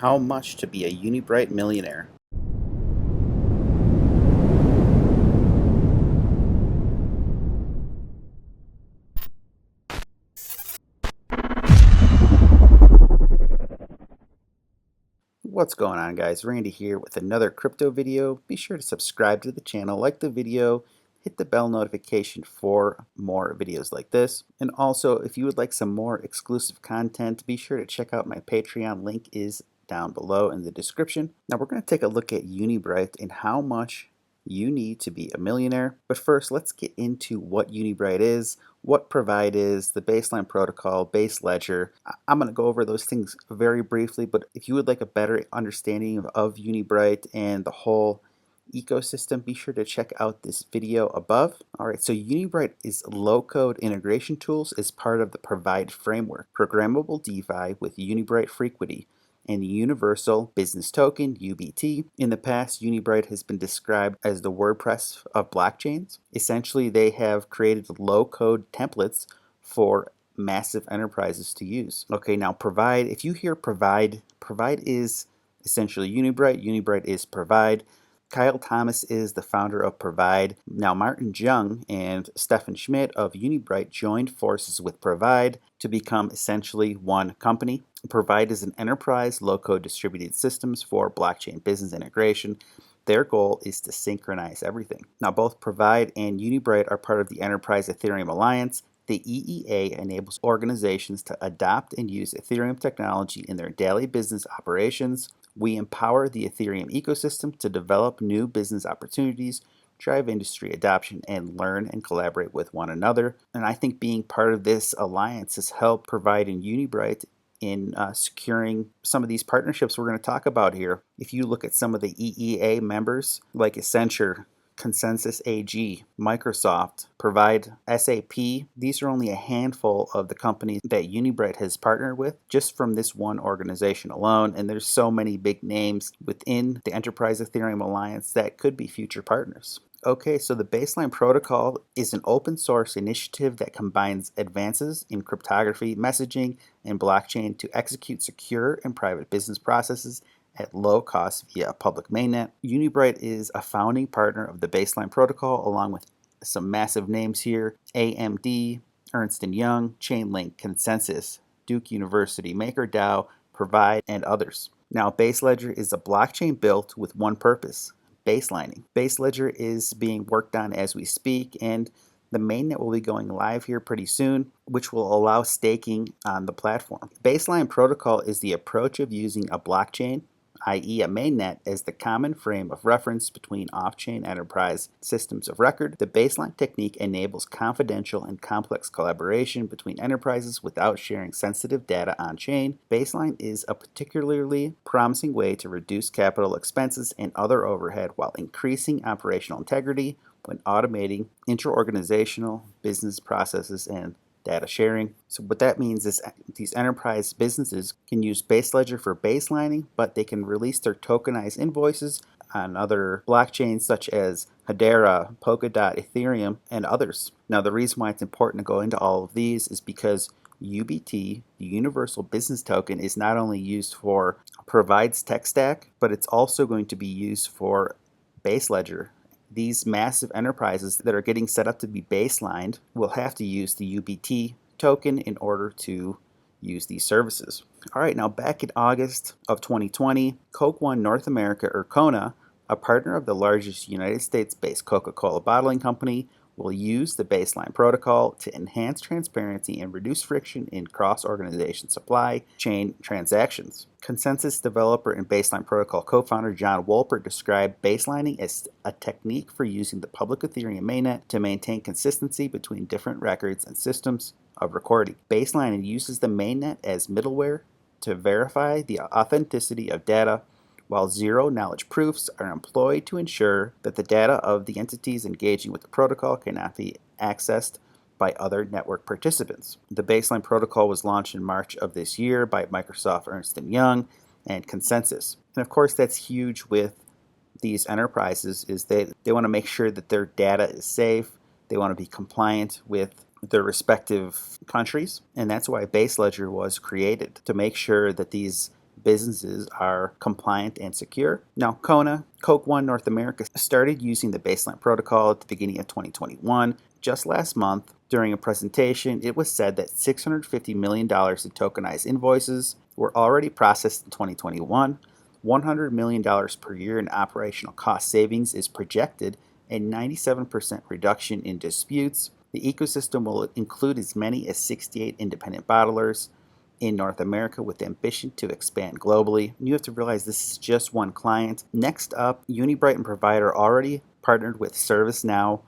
How much to be a Unibright millionaire? What's going on, guys? Randy here with another crypto video. Be sure to subscribe to the channel, like the video, hit the bell notification for more videos like this. And also, if you would like some more exclusive content, be sure to check out my Patreon. Link is down below in the description. Now we're going to take a look at Unibright and how much you need to be a millionaire. But first, let's get into what Unibright is, what Provide is, the baseline protocol, Baseledger. I'm going to go over those things very briefly, but if you would like a better understanding of Unibright and the whole ecosystem, be sure to check out this video above. Alright, so Unibright is low-code integration tools as part of the Provide framework, programmable DeFi with Unibright Freequity and Universal Business Token UBT. In the past, Unibright has been described as the WordPress of blockchains. Essentially, they have created low-code templates for massive enterprises to use. Okay, now Provide, if you hear Provide is essentially Unibright. Unibright is Provide. Kyle Thomas is the founder of Provide. Now Martin Jung and Stefan Schmidt of Unibright joined forces with Provide to become essentially one company. Provide is an enterprise low-code distributed systems for blockchain business integration. Their goal is to synchronize everything. Now both Provide and Unibright are part of the Enterprise Ethereum Alliance. The EEA enables organizations to adopt and use Ethereum technology in their daily business operations. We empower the Ethereum ecosystem to develop new business opportunities, drive industry adoption, and learn and collaborate with one another. And I think being part of this alliance has helped Provide and Unibright in securing some of these partnerships we're going to talk about here. If you look at some of the EEA members like Accenture, Consensus AG, Microsoft, Provide, SAP. These are only a handful of the companies that Unibright has partnered with just from this one organization alone, and there's so many big names within the Enterprise Ethereum Alliance that could be future partners. Okay, so the Baseline Protocol is an open source initiative that combines advances in cryptography, messaging, and blockchain to execute secure and private business processes at low cost via a public mainnet. Unibright is a founding partner of the Baseline Protocol, along with some massive names here: AMD, Ernst & Young, Chainlink, Consensus, Duke University, MakerDAO, Provide, and others. Now, Baseledger is a blockchain built with one purpose: baselining. Baseledger is being worked on as we speak, and the mainnet will be going live here pretty soon, which will allow staking on the platform. Baseline protocol is the approach of using a blockchain, i.e. a mainnet, as the common frame of reference between off-chain enterprise systems of record. The baseline technique enables confidential and complex collaboration between enterprises without sharing sensitive data on-chain. Baseline is a particularly promising way to reduce capital expenses and other overhead while increasing operational integrity when automating inter-organizational business processes and data sharing. So what that means is these enterprise businesses can use Baseledger for baselining, but they can release their tokenized invoices on other blockchains such as Hedera, Polkadot, Ethereum, and others. Now the reason why it's important to go into all of these is because UBT, the Universal Business Token, is not only used for Provide's tech stack, but it's also going to be used for Baseledger. These massive enterprises that are getting set up to be baselined will have to use the UBT token in order to use these services. All right, now back in August of 2020, Coke One North America, or Kona, a partner of the largest United States-based Coca-Cola bottling company, will use the Baseline protocol to enhance transparency and reduce friction in cross-organization supply chain transactions. Consensus developer and Baseline protocol co-founder John Wolpert described baselining as a technique for using the public Ethereum mainnet to maintain consistency between different records and systems of recording. Baselining uses the mainnet as middleware to verify the authenticity of data, while zero-knowledge proofs are employed to ensure that the data of the entities engaging with the protocol cannot be accessed by other network participants. The Baseline protocol was launched in March of this year by Microsoft, Ernst & Young, and Consensus. And of course, that's huge with these enterprises, is they want to make sure that their data is safe. They want to be compliant with their respective countries, and that's why Baseledger was created, to make sure that these businesses are compliant and secure. Now, Kona, Coke One North America started using the Baseline protocol at the beginning of 2021. Just last month, during a presentation, it was said that $650 million in tokenized invoices were already processed in 2021. $100 million per year in operational cost savings is projected, a 97% reduction in disputes. The ecosystem will include as many as 68 independent bottlers in North America with ambition to expand globally. You have to realize this is just one client. Next up, Unibright and Provider already partnered with ServiceNow,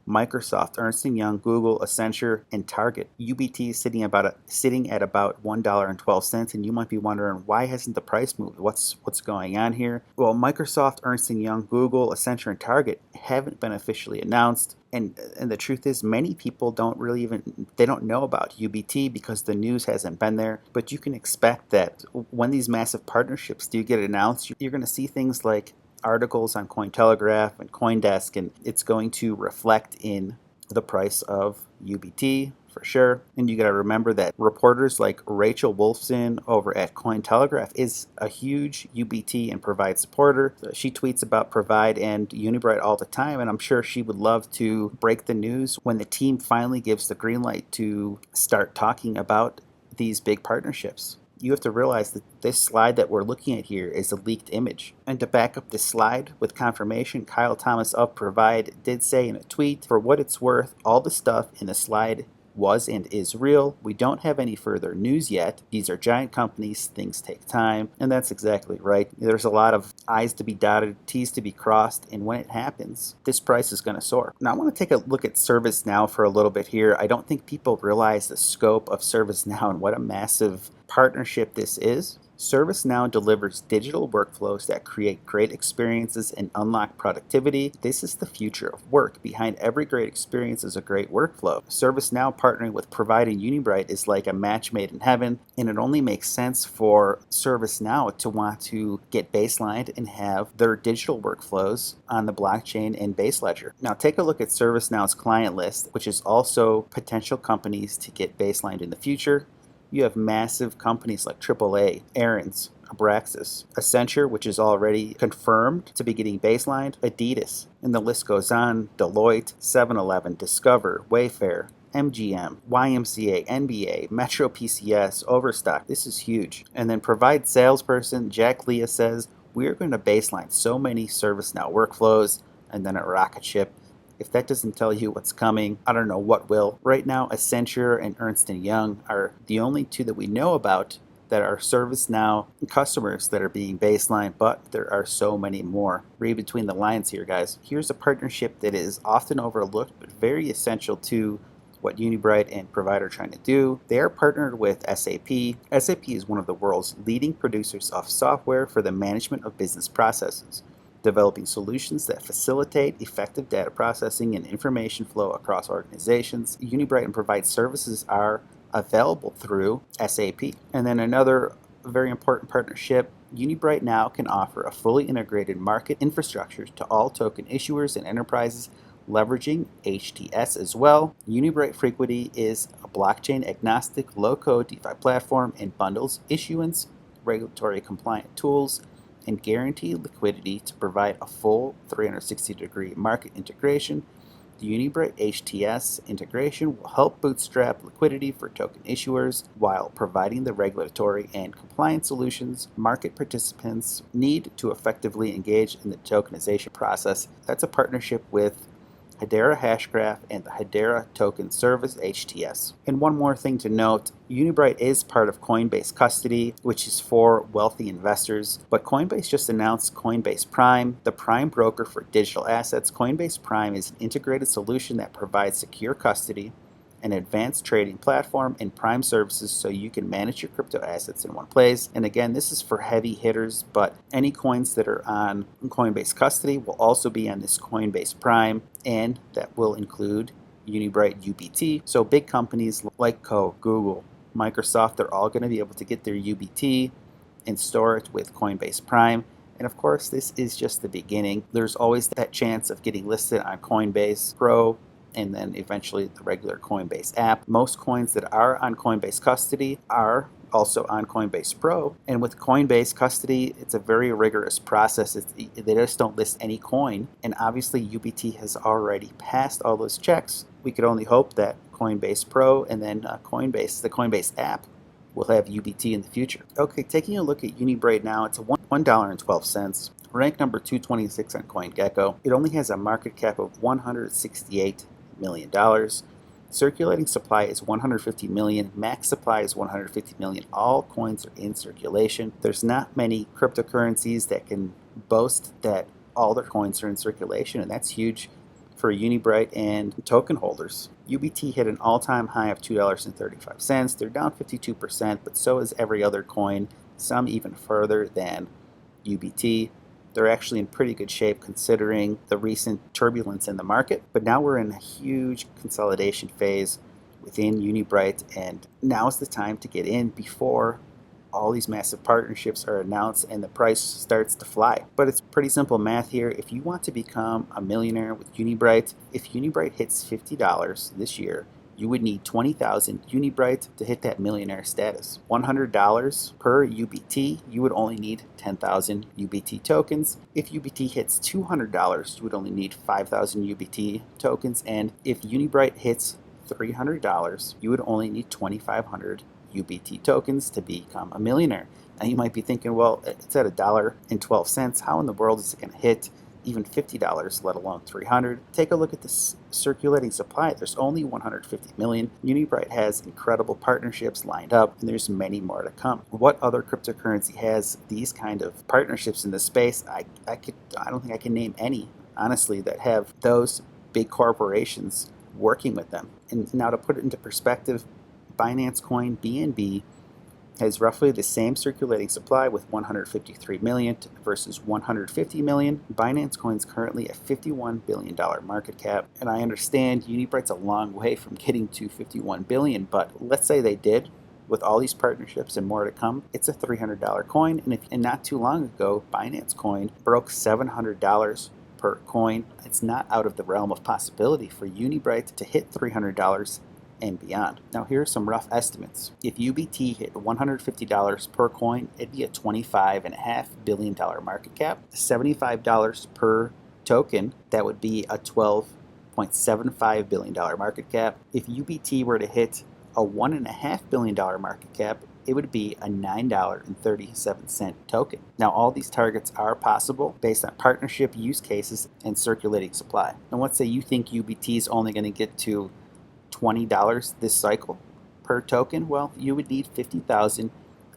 Microsoft, Ernst & Young, Google, Accenture, and Target. UBT is sitting at about $1.12, and you might be wondering, why hasn't the price moved? What's going on here? Well, Microsoft, Ernst & Young, Google, Accenture, and Target haven't been officially announced, and the truth is, many people don't know about UBT because the news hasn't been there. But you can expect that when these massive partnerships do get announced, you're going to see things like articles on Cointelegraph and Coindesk, and it's going to reflect in the price of UBT for sure. And you got to remember that reporters like Rachel Wolfson over at Cointelegraph is a huge UBT and Provide supporter. She tweets about Provide and Unibright all the time, and I'm sure she would love to break the news when the team finally gives the green light to start talking about these big partnerships. You have to realize that this slide that we're looking at here is a leaked image. And to back up this slide with confirmation, Kyle Thomas of Provide did say in a tweet, "For what it's worth, all the stuff in the slide was and is real. We don't have any further news yet. These are giant companies. Things take time." And that's exactly right. There's a lot of I's to be dotted, T's to be crossed, and when it happens, this price is going to soar. Now, I want to take a look at ServiceNow for a little bit here. I don't think people realize the scope of ServiceNow and what a massive partnership this is. ServiceNow delivers digital workflows that create great experiences and unlock productivity. This is the future of work. Behind every great experience is a great workflow. ServiceNow partnering with Provide and Unibright is like a match made in heaven, and it only makes sense for ServiceNow to want to get baselined and have their digital workflows on the blockchain and Baseledger. Now take a look at ServiceNow's client list, which is also potential companies to get baselined in the future. You have massive companies like AAA, Aaron's, Abraxas, Accenture, which is already confirmed to be getting baselined, Adidas, and the list goes on, Deloitte, 7-Eleven, Discover, Wayfair, MGM, YMCA, NBA, Metro PCS, Overstock. This is huge. And then Provide salesperson Jack Leah says, "We are going to baseline so many ServiceNow workflows," and then a rocket ship. If that doesn't tell you what's coming, I don't know what will. Right now, Accenture and Ernst & Young are the only two that we know about that are ServiceNow customers that are being baselined, but there are so many more. Read between the lines here, guys. Here's a partnership that is often overlooked, but very essential to what Unibright and Provide are trying to do. They are partnered with SAP. SAP is one of the world's leading producers of software for the management of business processes, developing solutions that facilitate effective data processing and information flow across organizations. Unibright and Provide services are available through SAP. And then another very important partnership, Unibright now can offer a fully integrated market infrastructure to all token issuers and enterprises, leveraging HTS as well. Unibright Freequity is a blockchain agnostic low-code DeFi platform and bundles issuance, regulatory compliant tools, and guaranteed liquidity to provide a full 360-degree market integration. The Unibright HTS integration will help bootstrap liquidity for token issuers while providing the regulatory and compliance solutions market participants need to effectively engage in the tokenization process. That's a partnership with Hedera Hashgraph and the Hedera Token Service HTS. And one more thing to note, Unibright is part of Coinbase custody, which is for wealthy investors, but Coinbase just announced Coinbase Prime, the prime broker for digital assets. Coinbase Prime is an integrated solution that provides secure custody, an advanced trading platform, and prime services so you can manage your crypto assets in one place. And again, this is for heavy hitters, but any coins that are on Coinbase custody will also be on this Coinbase Prime, and that will include Unibright UBT. So big companies like Google, Microsoft, they're all going to be able to get their UBT and store it with Coinbase Prime. And of course, this is just the beginning. There's always that chance of getting listed on Coinbase Pro, and then eventually the regular Coinbase app. Most coins that are on Coinbase custody are also on Coinbase Pro. And with Coinbase custody, it's a very rigorous process. They just don't list any coin. And obviously UBT has already passed all those checks. We could only hope that Coinbase Pro and then Coinbase, the Coinbase app, will have UBT in the future. Okay, taking a look at Unibright now, it's a $1.12. Ranked number 226 on CoinGecko. It only has a market cap of $168 million. Circulating supply is 150 million. Max supply is 150 million. All coins are in circulation. There's not many cryptocurrencies that can boast that all their coins are in circulation, and that's huge for Unibright and token holders. UBT hit an all-time high of $2.35. They're down 52%, but so is every other coin, some even further than UBT. They're actually in pretty good shape considering the recent turbulence in the market. But now we're in a huge consolidation phase within Unibright, and now is the time to get in before all these massive partnerships are announced and the price starts to fly. But it's pretty simple math here. If you want to become a millionaire with Unibright, if Unibright hits $50 this year, you would need 20,000 Unibright to hit that millionaire status. $100 per UBT, you would only need 10,000 UBT tokens. If UBT hits $200, you would only need 5,000 UBT tokens. And if Unibright hits $300, you would only need 2,500 UBT tokens to become a millionaire. Now you might be thinking, well, it's at $1.12. How in the world is it going to hit even $50, let alone $300? Take a look at this circulating supply. There's only 150 million. Unibright has incredible partnerships lined up, and there's many more to come. What other cryptocurrency has these kind of partnerships in this space? I don't think I can name any, honestly, that have those big corporations working with them. And now to put it into perspective, Binance Coin BNB has roughly the same circulating supply with 153 million versus 150 million. Binance Coin's currently a $51 billion market cap, and I understand Unibright's a long way from getting to 51 billion, but let's say they did. With all these partnerships and more to come, it's a $300 coin, and not too long ago, Binance Coin broke $700 per coin. It's not out of the realm of possibility for Unibright to hit $300 and beyond. Now here are some rough estimates. If UBT hit $150 per coin, it'd be a $25.5 billion market cap. $75 per token, that would be a $12.75 billion market cap. If UBT were to hit a $1.5 billion market cap, it would be a $9.37 token. Now all these targets are possible based on partnership use cases and circulating supply. And let's say you think UBT is only going to get to $20 this cycle per token, well, you would need 50,000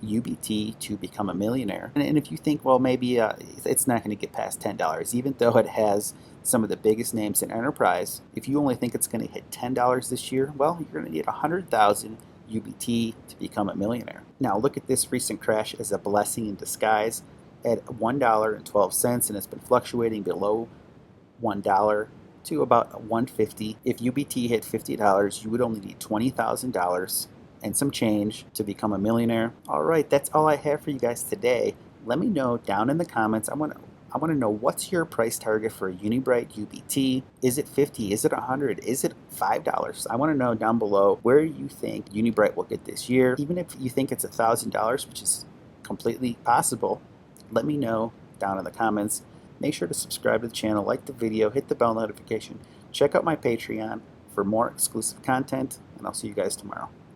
UBT to become a millionaire. And if you think, well, maybe it's not going to get past $10, even though it has some of the biggest names in enterprise, if you only think it's going to hit $10 this year, well, you're going to need 100,000 UBT to become a millionaire. Now look at this recent crash as a blessing in disguise at $1.12, and it's been fluctuating below $1 to about $1.50. If UBT hit $50, you would only need $20,000 and some change to become a millionaire. All right, that's all I have for you guys today. Let me know down in the comments. I want to know, what's your price target for Unibright UBT? Is it 50? Is it 100? Is it $5? I want to know down below where you think Unibright will get this year. Even if you think it's $1,000, which is completely possible, let me know down in the comments. Make sure to subscribe to the channel, like the video, hit the bell notification, check out my Patreon for more exclusive content, and I'll see you guys tomorrow.